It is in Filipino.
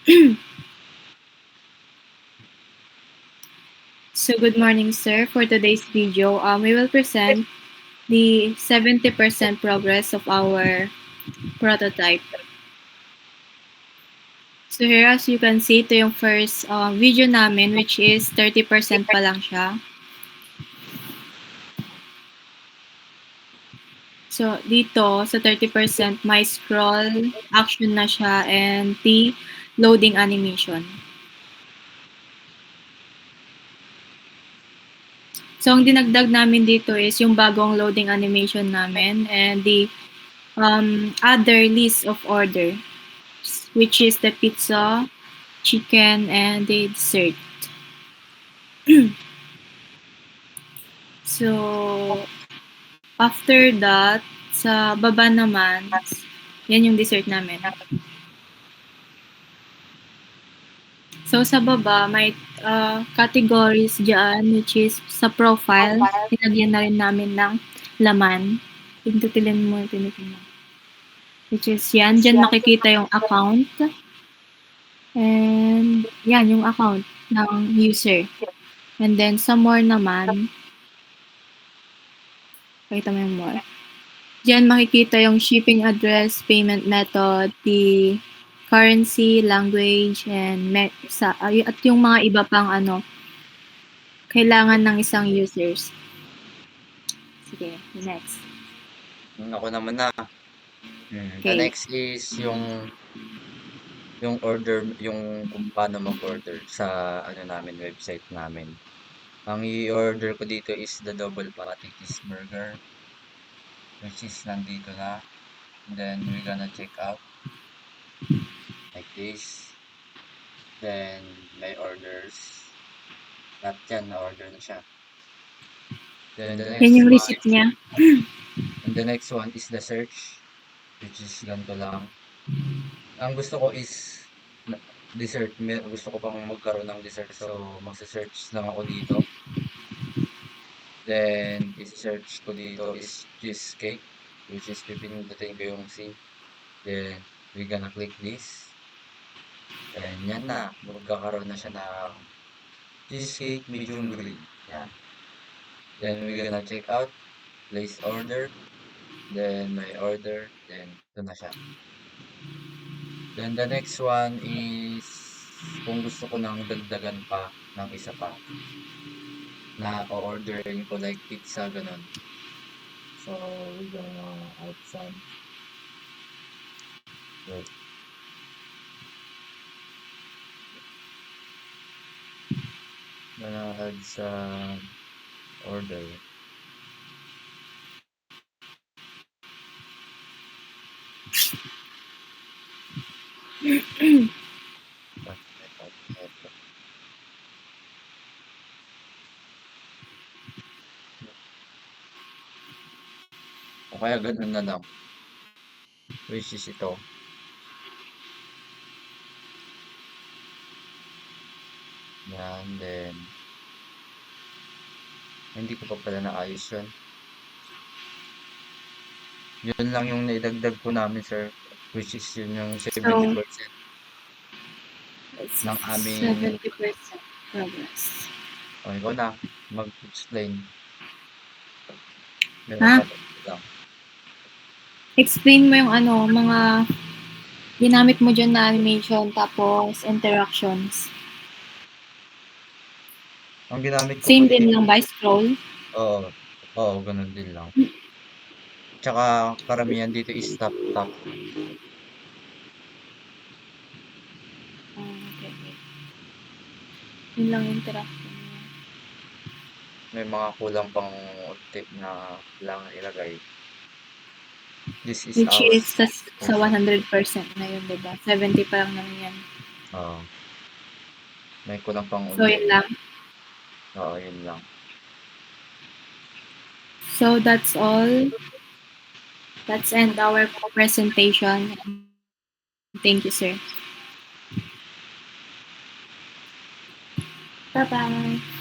So good morning, sir. For today's video, we will present the 70% progress of our prototype. So here, as you can see, ito yung first video namin, which is 30% pa lang siya. So dito, sa 30%, may scroll action na siya and the loading animation. So ang dinagdag namin dito is yung bagong loading animation namin and the other list of order, which is the pizza, chicken, and the dessert. So, after that, sa baba naman, yan yung dessert namin. So, sa baba, may categories dyan, which is sa profile, tinagyan na rin namin ng laman. Pindutilin mo. Which is yan, dyan makikita yung account. And yan, yung account ng user. And then, sa more naman, pakita mo yung more. Diyan makikita yung shipping address, payment method, the currency, language, and at yung mga iba pang kailangan ng isang users. Sige, next. Ako naman na. The Okay. next is yung order, yung kung paano mag-order sa namin, website namin. Ang i-order ko dito is the double patty cheeseburger, which is nandito na. And then we're gonna check out like this. Then may orders. Lahat yan, na-order na siya. Then the next Yan yung one, receipt niya. and the next one is the search, which is ganito lang. Ang gusto ko is dessert. Gusto ko pang magkaroon ng dessert, so magsa-search lang ako dito. Then i-search ko dito is cheesecake, which is pipindutin ko yung C. Then we're gonna click this. Then yan na, magkakaroon na siya ng cheesecake medium green. Yan. Then we're gonna check out, place order, then my order, then ito na siya. Then the next one is kung gusto ko nang dagdagan pa ng isa pa na o-orderin ko like pizza, ganun. So we're gonna add some. Wait. Gonna add some order. O kaya ganun na lang. Which is ito. Yan, then hindi ko pa pala naayos yun. Yun lang yung naidagdag ko namin, sir. Which is yun yung 70% ng aming... 70% progress. O, ikaw na. Mag-explain. Explain mo yung mga ginamit mo dyan na animation tapos interactions. Ang ginamit ko Same po din lang ba? Scroll? Oo, ganun din lang. Tsaka karamihan dito is tap. Okay. Yun lang interaction niya. May mga kulang pang tip na kailangan ilagay. This is Which our... is sa 100% na yun, diba? 70 pa lang naman yan. Oo. May kulang pang So, yun lang. Oo, yun lang. So, that's all. Let's end our presentation. Thank you, sir. Bye-bye.